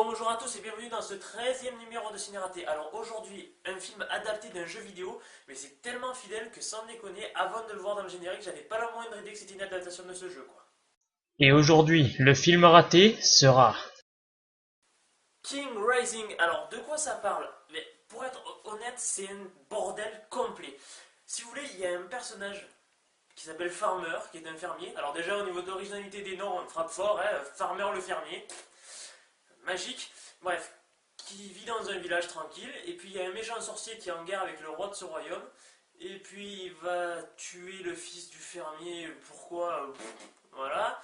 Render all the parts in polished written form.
Bonjour à tous et bienvenue dans ce 13e numéro de Ciné Raté. Alors aujourd'hui, un film adapté d'un jeu vidéo, mais c'est tellement fidèle que sans déconner, avant de le voir dans le générique, j'avais pas la moindre idée que c'était une adaptation de ce jeu, quoi. Et aujourd'hui, le film raté sera... King Rising. Alors de quoi ça parle? Mais pour être honnête, c'est un bordel complet. Si vous voulez, il y a un personnage qui s'appelle Farmer, qui est un fermier. Alors déjà au niveau de l'originalité des noms, on frappe fort, hein. Farmer le fermier. Magique. Bref, qui vit dans un village tranquille, et puis il y a un méchant sorcier qui est en guerre avec le roi de ce royaume, et puis il va tuer le fils du fermier, pourquoi voilà.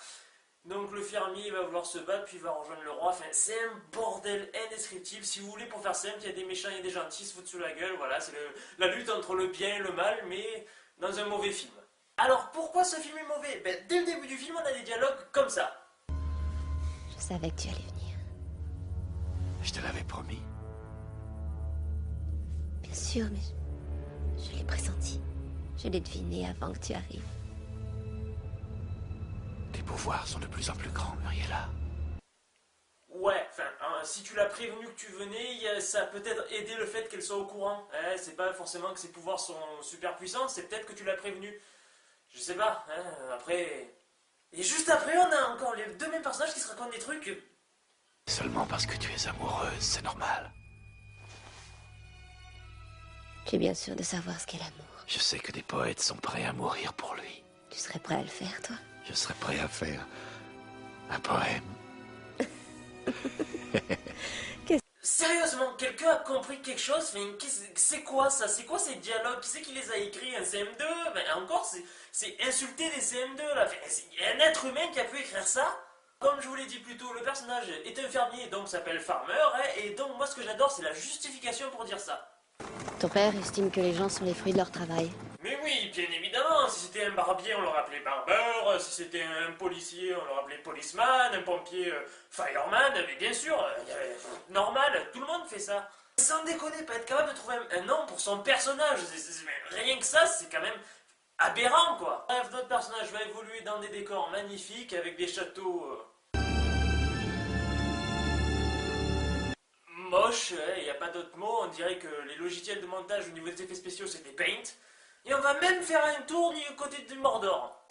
Donc le fermier va vouloir se battre, puis il va rejoindre le roi, enfin c'est un bordel indescriptible. Si vous voulez, pour faire simple, il y a des méchants et des gentils, se foutent sous la gueule, voilà, c'est la lutte entre le bien et le mal, mais dans un mauvais film. Alors pourquoi ce film est mauvais? Dès le début du film, on a des dialogues comme ça. Je savais que tu allais venir. Je te l'avais promis. Bien sûr, mais je l'ai pressenti. Je l'ai deviné avant que tu arrives. Tes pouvoirs sont de plus en plus grands, Muriela. Ouais, enfin, si tu l'as prévenu que tu venais, ça a peut-être aidé le fait qu'elle soit au courant. C'est pas forcément que ses pouvoirs sont super puissants, c'est peut-être que tu l'as prévenu. Je sais pas, après... Et juste après, on a encore les deux mêmes personnages qui se racontent des trucs... Seulement parce que tu es amoureuse, c'est normal. Tu es bien sûr de savoir ce qu'est l'amour. Je sais que des poètes sont prêts à mourir pour lui. Tu serais prêt à le faire, toi? Je serais prêt à faire un poème. Sérieusement, quelqu'un a compris quelque chose? Enfin, c'est quoi ça? C'est quoi ces dialogues? Qui c'est qui les a écrits? Un CM2? Encore, c'est insulter des CM2 là. Enfin, il y a un être humain qui a pu écrire ça? Comme je vous l'ai dit plus tôt, le personnage est un fermier, donc s'appelle Farmer, et donc moi ce que j'adore c'est la justification pour dire ça. Ton père estime que les gens sont les fruits de leur travail. Mais oui, bien évidemment, si c'était un barbier on l'aurait appelé barbeur, si c'était un policier on l'aurait appelé policeman, un pompier fireman, mais bien sûr, normal, tout le monde fait ça. Sans déconner, pas être capable de trouver un nom pour son personnage, rien que ça c'est quand même aberrant quoi. Bref, notre personnage va évoluer dans des décors magnifiques avec des châteaux... moche, il n'y a pas d'autre mot, on dirait que les logiciels de montage au niveau des effets spéciaux c'était Paint. Et on va même faire un tour du côté du Mordor.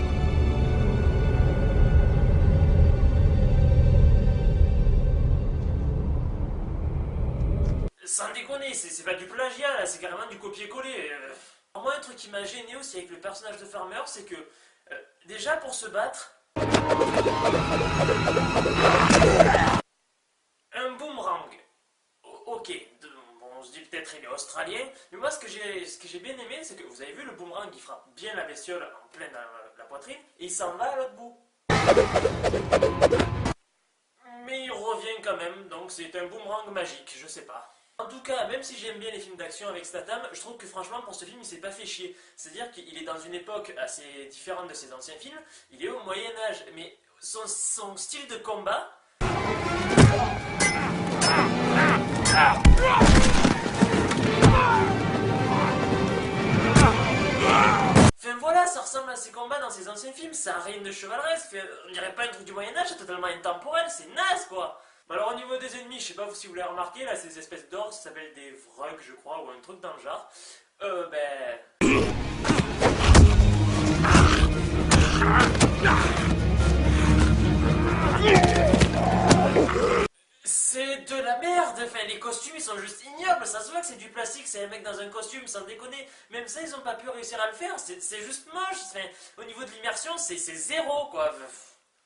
Sans déconner, c'est pas du plagiat là, c'est carrément du copier-coller. Moi un truc qui m'a gêné aussi avec le personnage de Farmer, c'est que déjà pour se battre... Un boomerang. Ok, on se dit peut-être il est australien, mais moi ce que j'ai bien aimé, c'est que vous avez vu le boomerang qui frappe bien la bestiole en pleine la poitrine, et il s'en va à l'autre bout. Mais il revient quand même, donc c'est un boomerang magique, je sais pas. En tout cas, même si j'aime bien les films d'action avec Statham, je trouve que franchement pour ce film il s'est pas fait chier. C'est-à-dire qu'il est dans une époque assez différente de ses anciens films, il est au Moyen-Âge, mais son style de combat... Enfin voilà, ça ressemble à ses combats dans ses anciens films, ça a rien de chevaleresque, on dirait pas un truc du Moyen-Âge, c'est totalement intemporel, c'est naze quoi. Alors au niveau des ennemis, je sais pas si vous l'avez remarqué, là ces espèces d'orques, ça s'appelle des vrugs je crois, ou un truc dans le genre. C'est de la merde, enfin les costumes ils sont juste ignobles, ça se voit que c'est du plastique, c'est un mec dans un costume, sans déconner, même ça ils ont pas pu réussir à le faire, c'est juste moche, enfin, au niveau de l'immersion c'est zéro quoi.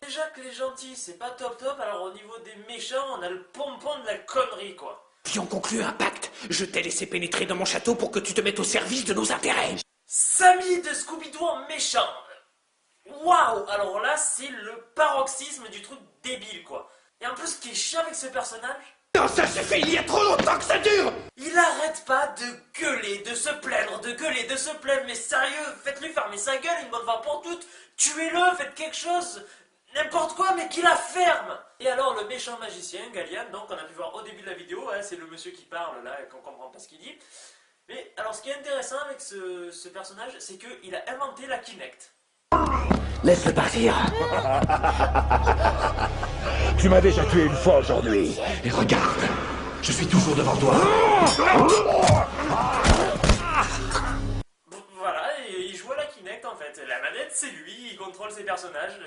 Déjà que les gentils c'est pas top top, alors au niveau des méchants on a le pompon de la connerie quoi. Nous avions conclu un pacte, je t'ai laissé pénétrer dans mon château pour que tu te mettes au service de nos intérêts. Sammy de Scooby-Doo en méchant. Waouh, alors là c'est le paroxysme du truc débile quoi. Et en plus, ce qui est chiant avec ce personnage... Non, ça suffit, il y a trop longtemps que ça dure. Il arrête pas de gueuler, de se plaindre, de gueuler, de se plaindre. Mais sérieux, faites-lui fermer sa gueule une bonne fois pour toutes. Tuez-le, faites quelque chose. N'importe quoi, mais qu'il la ferme. Et alors, le méchant magicien, Gallian, donc on a pu voir au début de la vidéo, c'est le monsieur qui parle là et qu'on comprend pas ce qu'il dit. Mais alors, ce qui est intéressant avec ce personnage, c'est qu'il a inventé la Kinect. Laisse-le partir. Tu m'as déjà tué une fois aujourd'hui. Et regarde, je suis toujours devant toi. Voilà, et il joue à la Kinect en fait. La manette, c'est lui, il contrôle ses personnages.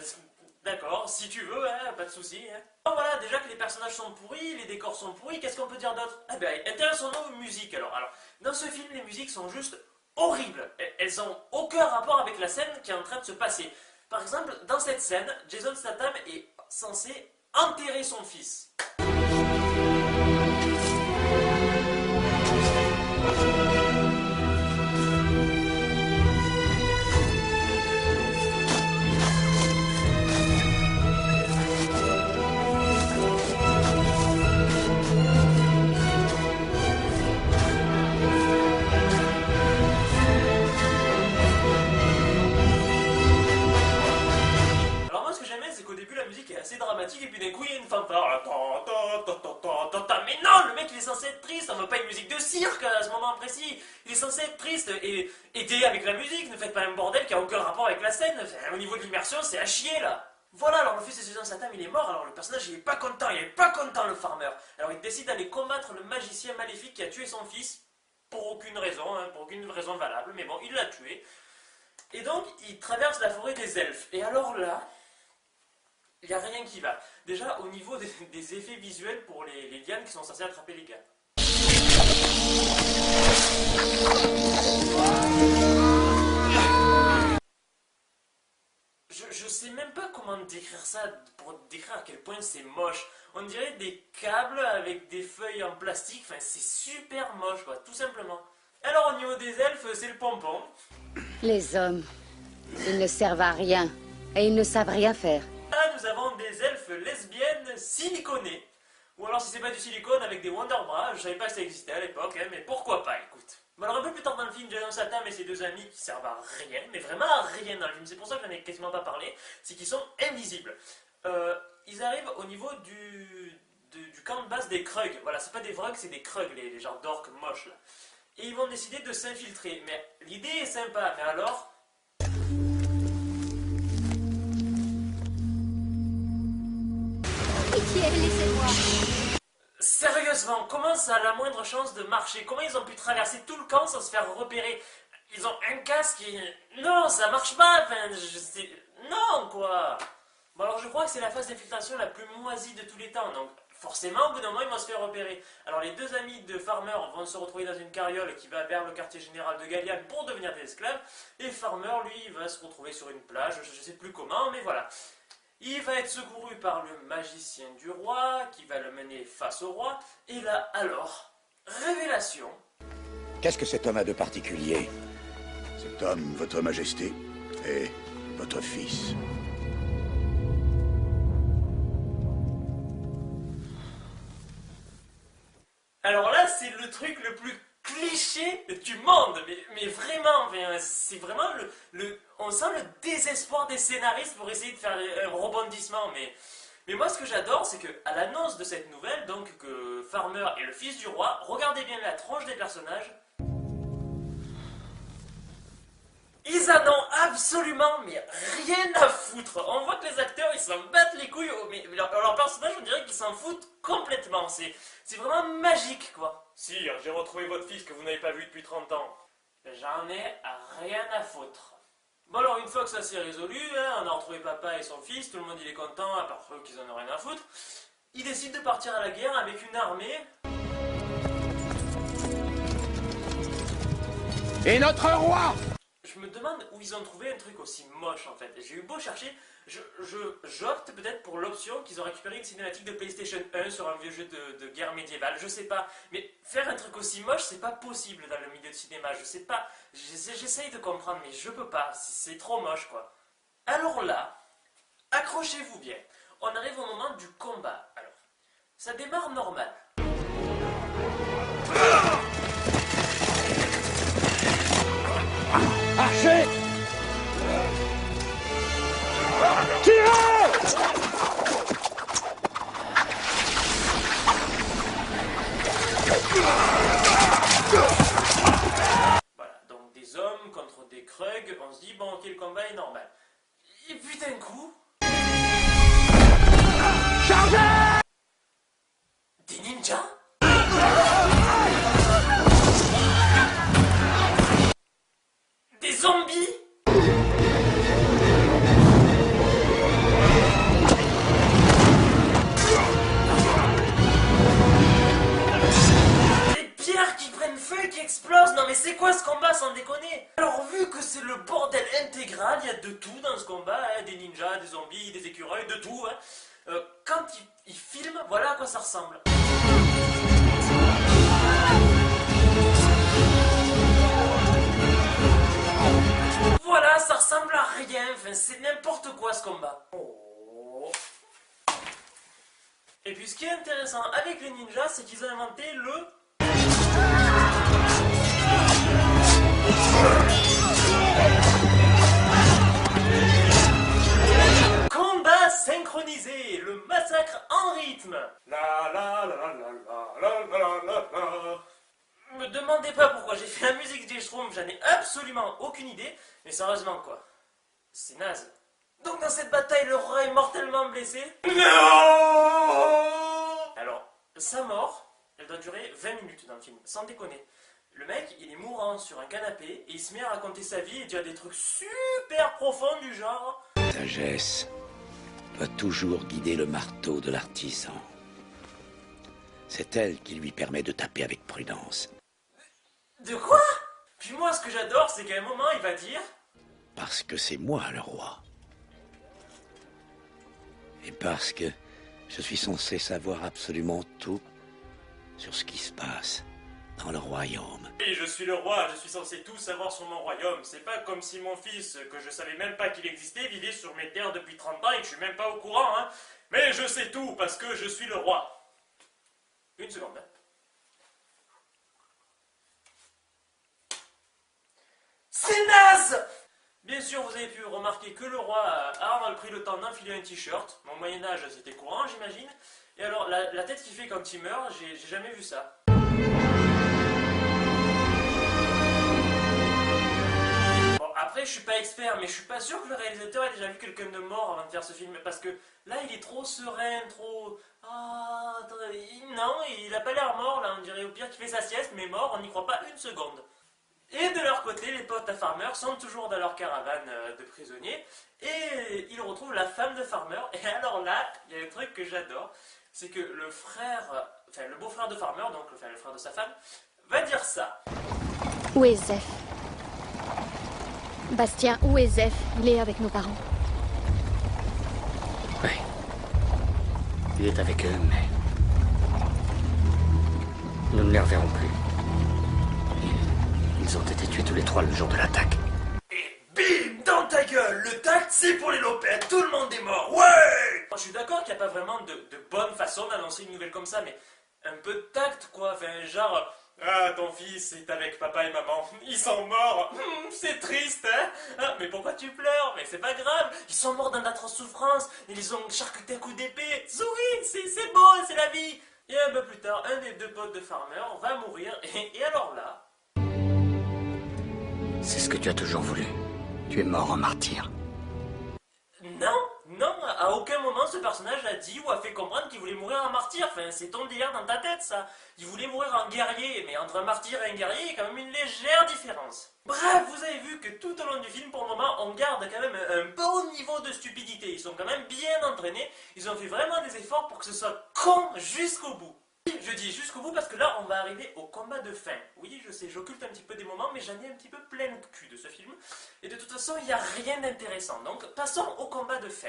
D'accord, si tu veux, hein, pas de soucis. Hein. Bon, voilà, déjà que les personnages sont pourris, les décors sont pourris, qu'est-ce qu'on peut dire d'autre? Eh bien, intéressons-nous aux musiques alors. Dans ce film, les musiques sont juste horribles. Elles ont aucun rapport avec la scène qui est en train de se passer. Par exemple, dans cette scène, Jason Statham est censé enterrer son fils. Alors moi ce que j'aime bien c'est qu'au début la musique est assez dramatique et puis d'un coup il y a une fanfare là. Mais non, le mec il est censé être triste, on veut pas une musique de cirque à ce moment précis. Il est censé être triste et aider avec la musique, ne faites pas un bordel qui a aucun rapport avec la scène. Au niveau de l'immersion c'est à chier là. Voilà, alors le fils de Jason Statham il est mort, alors le personnage il est pas content, le farmer. Alors il décide d'aller combattre le magicien maléfique qui a tué son fils, pour aucune raison, hein, pour aucune raison valable, mais bon il l'a tué. Et donc il traverse la forêt des elfes, et alors là, il n'y a rien qui va. Déjà au niveau des effets visuels pour les lianes qui sont censées attraper les gars. Je sais même pas comment décrire ça pour décrire à quel point c'est moche. On dirait des câbles avec des feuilles en plastique, enfin c'est super moche quoi, tout simplement. Alors au niveau des elfes, c'est le pompon. Les hommes, ils ne servent à rien. Et ils ne savent rien faire. Là nous avons des elfes lesbiennes siliconées. Ou alors si c'est pas du silicone avec des Wonderbras, je savais pas que ça existait à l'époque, hein, mais pourquoi pas, écoute. Bon, alors un peu plus tard dans le film, Jason Statham et ses deux amis qui servent à rien, mais vraiment à rien dans le film, c'est pour ça que j'en ai quasiment pas parlé, c'est qu'ils sont invisibles. Ils arrivent au niveau du camp de base des Krug, voilà, c'est pas des Vrug, c'est des Krug, les genres d'orques moches là. Et ils vont décider de s'infiltrer, mais l'idée est sympa, mais alors... Pitié, laissez-moi. Sérieusement, comment ça a la moindre chance de marcher? Comment ils ont pu traverser tout le camp sans se faire repérer? Ils ont un casque et... Non, ça marche pas, enfin, non, quoi. Bon, alors je crois que c'est la phase d'infiltration la plus moisie de tous les temps, donc forcément, au bout d'un moment, ils vont se faire repérer. Alors les deux amis de Farmer vont se retrouver dans une carriole qui va vers le quartier général de Galliane pour devenir des esclaves, et Farmer, lui, il va se retrouver sur une plage, je sais plus comment, mais voilà. Il va être secouru par le magicien du roi, qui va le mener face au roi, et là, alors, révélation. Qu'est-ce que cet homme a de particulier? Cet homme, votre majesté, est votre fils. Alors là, c'est le truc le plus cliché du monde, mais vraiment, c'est vraiment on sent le désespoir des scénaristes pour essayer de faire un rebondissement, mais moi ce que j'adore, c'est que à l'annonce de cette nouvelle, donc que Farmer est le fils du roi, regardez bien la tronche des personnages, ils en ont absolument mais rien à foutre. On voit que les acteurs ils s'en battent les couilles, mais leur personnage on dirait qu'ils s'en foutent complètement. C'est vraiment magique quoi. Sire, j'ai retrouvé votre fils que vous n'avez pas vu depuis 30 ans. J'en ai rien à foutre. Bon alors une fois que ça s'est résolu, hein, on a retrouvé papa et son fils, tout le monde il est content, à part eux qu'ils en ont rien à foutre. Ils décident de partir à la guerre avec une armée. Et notre roi! Je me demande où ils ont trouvé un truc aussi moche en fait. J'ai eu beau chercher, j'opte peut-être pour l'option qu'ils ont récupéré une cinématique de PlayStation 1 sur un vieux jeu de guerre médiévale, je sais pas. Mais faire un truc aussi moche, c'est pas possible dans le milieu de cinéma, je sais pas. J'essaye de comprendre, mais je peux pas, c'est trop moche quoi. Alors là, accrochez-vous bien, on arrive au moment du combat. Alors, ça démarre normal. Archer! Tirez! Voilà, donc des hommes contre des Krug, on se dit bon ok le combat est normal. Et puis d'un coup... Chargez! Des ninjas? Des zombies? Des pierres qui prennent feu et qui explosent? Non mais c'est quoi ce combat sans déconner? Alors vu que c'est le bordel intégral, il y a de tout dans ce combat, hein, des ninjas, des zombies, des écureuils, de tout. Hein. Quand il filme, voilà à quoi ça ressemble. Voilà, ça ressemble à rien, enfin, c'est n'importe quoi ce combat. Oh. Et puis ce qui est intéressant avec les ninjas, c'est qu'ils ont inventé le... combat synchronisé, le massacre en rythme. La la la la la la la la la. Me demandez pas pourquoi j'ai fait la musique des Schtroumpfs, j'en ai absolument aucune idée, mais sérieusement quoi, c'est naze. Donc dans cette bataille, le roi est mortellement blessé. Non. Alors, sa mort, elle doit durer 20 minutes dans le film, sans déconner. Le mec, il est mourant sur un canapé, et il se met à raconter sa vie et dire des trucs super profonds du genre... La sagesse doit toujours guider le marteau de l'artisan. C'est elle qui lui permet de taper avec prudence. De quoi? Puis moi, ce que j'adore, c'est qu'à un moment, il va dire... Parce que c'est moi le roi. Et parce que je suis censé savoir absolument tout sur ce qui se passe dans le royaume. Oui, je suis le roi, je suis censé tout savoir sur mon royaume. C'est pas comme si mon fils, que je savais même pas qu'il existait, vivait sur mes terres depuis 30 ans et que je suis même pas au courant, hein. Mais je sais tout, parce que je suis le roi. Une seconde, hein. C'est naze! Bien sûr, vous avez pu remarquer que le roi a pris le temps d'enfiler un t-shirt. Au Moyen-Âge, c'était courant, j'imagine. Et alors, la tête qu'il fait quand il meurt, j'ai jamais vu ça. Bon, après, je suis pas expert, mais je suis pas sûr que le réalisateur ait déjà vu quelqu'un de mort avant de faire ce film. Parce que là, il est trop serein, trop... Ah, non, il a pas l'air mort, là. On dirait au pire qu'il fait sa sieste, mais mort, on n'y croit pas une seconde. Et de leur côté, les potes à Farmer sont toujours dans leur caravane de prisonniers et ils retrouvent la femme de Farmer. Et alors là, il y a un truc que j'adore, c'est que le frère, enfin le beau-frère de Farmer, donc enfin, le frère de sa femme, va dire ça. Où est Zef? Bastien, où est Zef? Il est avec nos parents. Oui. Il est avec eux, mais... nous ne les reverrons plus. Ils ont été tués tous les trois le jour de l'attaque. Et bim, dans ta gueule, le tact c'est pour les lopettes, tout le monde est mort, ouais. Je suis d'accord qu'il n'y a pas vraiment de bonne façon d'annoncer une nouvelle comme ça, mais un peu de tact quoi, enfin genre... Ah, ton fils est avec papa et maman, ils sont morts, c'est triste, hein. Ah, mais pourquoi tu pleures? Mais c'est pas grave, ils sont morts dans d'atroces souffrances, ils les ont charcutés à coups d'épée, souris, c'est beau, c'est la vie. Et un peu plus tard, un des deux potes de Farmer va mourir, et alors là... C'est ce que tu as toujours voulu. Tu es mort en martyr. Non, à aucun moment ce personnage a dit ou a fait comprendre qu'il voulait mourir en martyr. Enfin, c'est ton délire dans ta tête, ça. Il voulait mourir en guerrier, mais entre un martyr et un guerrier, il y a quand même une légère différence. Bref, vous avez vu que tout au long du film, pour le moment, on garde quand même un bon niveau de stupidité. Ils sont quand même bien entraînés. Ils ont fait vraiment des efforts pour que ce soit con jusqu'au bout. Je dis jusqu'au bout parce que là on va arriver au combat de fin. Oui, je sais, j'occulte un petit peu des moments, mais j'en ai un petit peu plein le cul de ce film. Et de toute façon, il n'y a rien d'intéressant. Donc passons au combat de fin.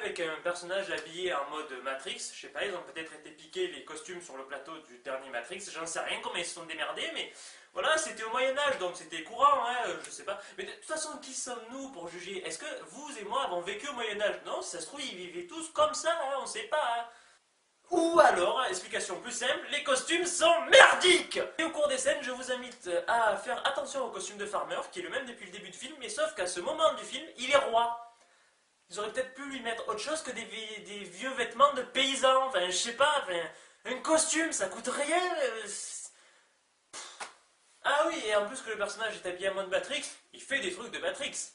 Avec un personnage habillé en mode Matrix, je sais pas, ils ont peut-être été piqués les costumes sur le plateau du dernier Matrix, j'en sais rien comment ils se sont démerdés, mais voilà, c'était au Moyen-Âge, donc c'était courant, hein, je sais pas. Mais de toute façon, qui sommes-nous pour juger? Est-ce que vous et moi avons vécu au Moyen-Âge? Non, si ça se trouve, ils vivaient tous comme ça, hein, on sait pas, hein. Ou alors, explication plus simple, les costumes sont merdiques! Et au cours des scènes, je vous invite à faire attention au costume de Farmer, qui est le même depuis le début du film, mais sauf qu'à ce moment du film, il est roi. Ils auraient peut-être pu lui mettre autre chose que des vieux vêtements de paysans. Enfin, je sais pas, enfin, un costume, ça coûte rien. Ah oui, et en plus que le personnage est habillé en mode Matrix, il fait des trucs de Matrix.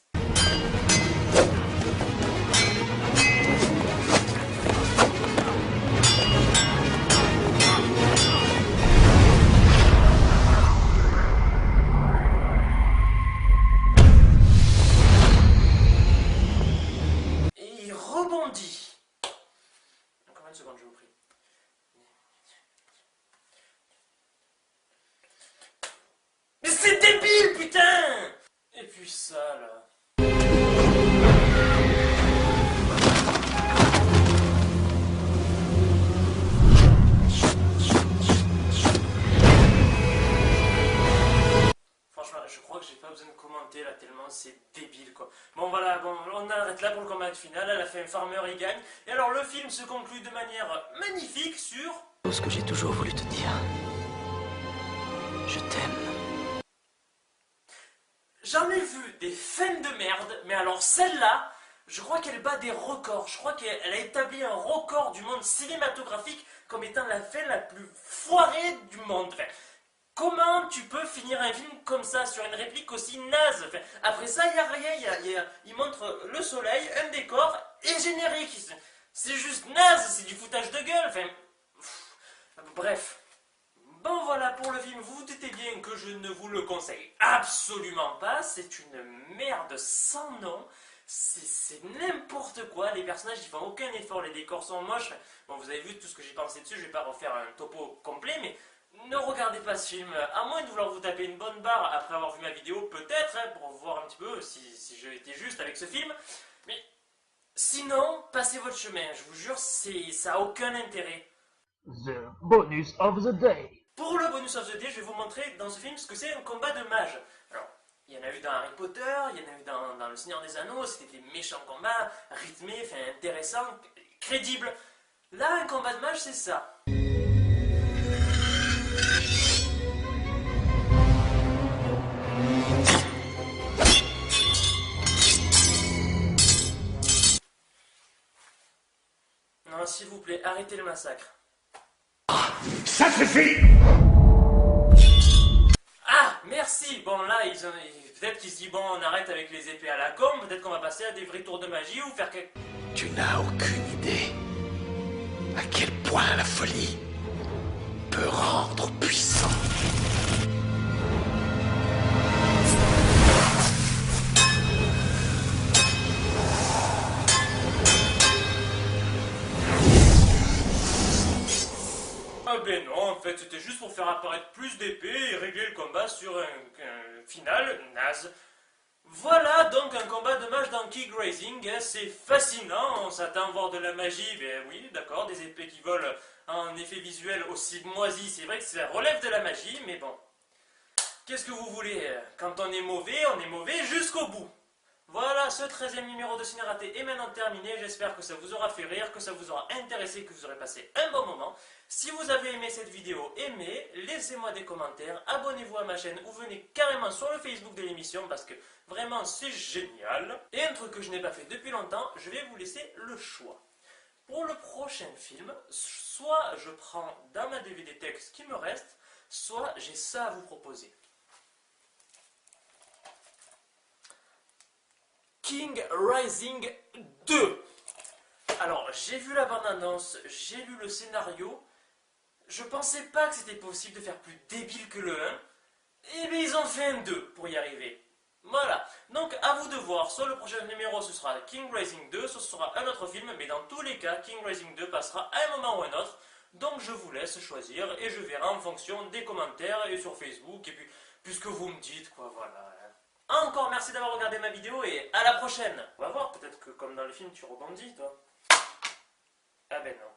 Et il rebondit. Encore une seconde, je vous prie. Mais c'est débile, putain! Et puis ça, là. Franchement, je crois que j'ai pas besoin de commenter là, tellement c'est débile, quoi. Bon, voilà, bon, on arrête là pour le combat final. À la fin, Farmer, il gagne. Et alors, le film se conclut de manière magnifique sur... Ce que j'ai toujours voulu te dire. Je t'aime. J'en ai vu des fins de merde, mais alors celle-là, je crois qu'elle bat des records. Je crois qu'elle a établi un record du monde cinématographique comme étant la fin la plus foirée du monde. Enfin, comment tu peux finir un film comme ça, sur une réplique aussi naze? Enfin, après ça, il n'y a rien. Il montre le soleil, un décor et générique. C'est juste naze, c'est du foutage de gueule. Enfin, bref. Bon voilà pour le film, vous vous doutez bien que je ne vous le conseille absolument pas, c'est une merde sans nom, c'est n'importe quoi, les personnages ils font aucun effort, les décors sont moches, bon vous avez vu tout ce que j'ai pensé dessus, je vais pas refaire un topo complet, mais ne regardez pas ce film, à moins de vouloir vous taper une bonne barre après avoir vu ma vidéo, peut-être, hein, pour voir un petit peu si j'ai été juste avec ce film, mais sinon, passez votre chemin, je vous jure, ça a aucun intérêt. The bonus of the day. Pour le bonus of the day, je vais vous montrer dans ce film ce que c'est un combat de mages. Alors, il y en a eu dans Harry Potter, il y en a eu dans Le Seigneur des Anneaux, c'était des méchants combats, rythmés, enfin intéressants, crédibles. Là, un combat de mages, c'est ça. Non, s'il vous plaît, arrêtez le massacre. Ça suffit! Ah, merci. Bon, là, peut-être qu'ils se disent, bon, on arrête avec les épées à la con, peut-être qu'on va passer à des vrais tours de magie ou faire quelque... Tu n'as aucune idée à quel point la folie peut rendre puissant. Ah ben non, en fait, c'était juste pour faire apparaître plus d'épées et régler le combat sur un final naze. Voilà donc un combat de mage dans King Racing, c'est fascinant, on s'attend à voir de la magie, ben oui, d'accord, des épées qui volent en effet visuel aussi moisi, c'est vrai que ça relève de la magie, mais bon. Qu'est-ce que vous voulez? Quand on est mauvais jusqu'au bout. Voilà, ce 13e numéro de Ciné Raté est maintenant terminé. J'espère que ça vous aura fait rire, que ça vous aura intéressé, que vous aurez passé un bon moment. Si vous avez aimé cette vidéo, laissez-moi des commentaires, abonnez-vous à ma chaîne ou venez carrément sur le Facebook de l'émission parce que vraiment c'est génial. Et un truc que je n'ai pas fait depuis longtemps, je vais vous laisser le choix. Pour le prochain film, soit je prends dans ma DVD texte qui me reste, soit j'ai ça à vous proposer. King Rising 2. Alors, j'ai vu la bande-annonce, j'ai lu le scénario. Je pensais pas que c'était possible de faire plus débile que le 1. Et bien, ils ont fait un 2 pour y arriver. Voilà. Donc, à vous de voir. Soit le prochain numéro, ce sera King Rising 2, soit ce sera un autre film. Mais dans tous les cas, King Rising 2 passera à un moment ou un autre. Donc, je vous laisse choisir et je verrai en fonction des commentaires et sur Facebook. Et puis, puisque vous me dites, quoi, voilà. Encore merci d'avoir regardé ma vidéo et à la prochaine. On va voir, peut-être que comme dans le film tu rebondis toi. Ah ben non.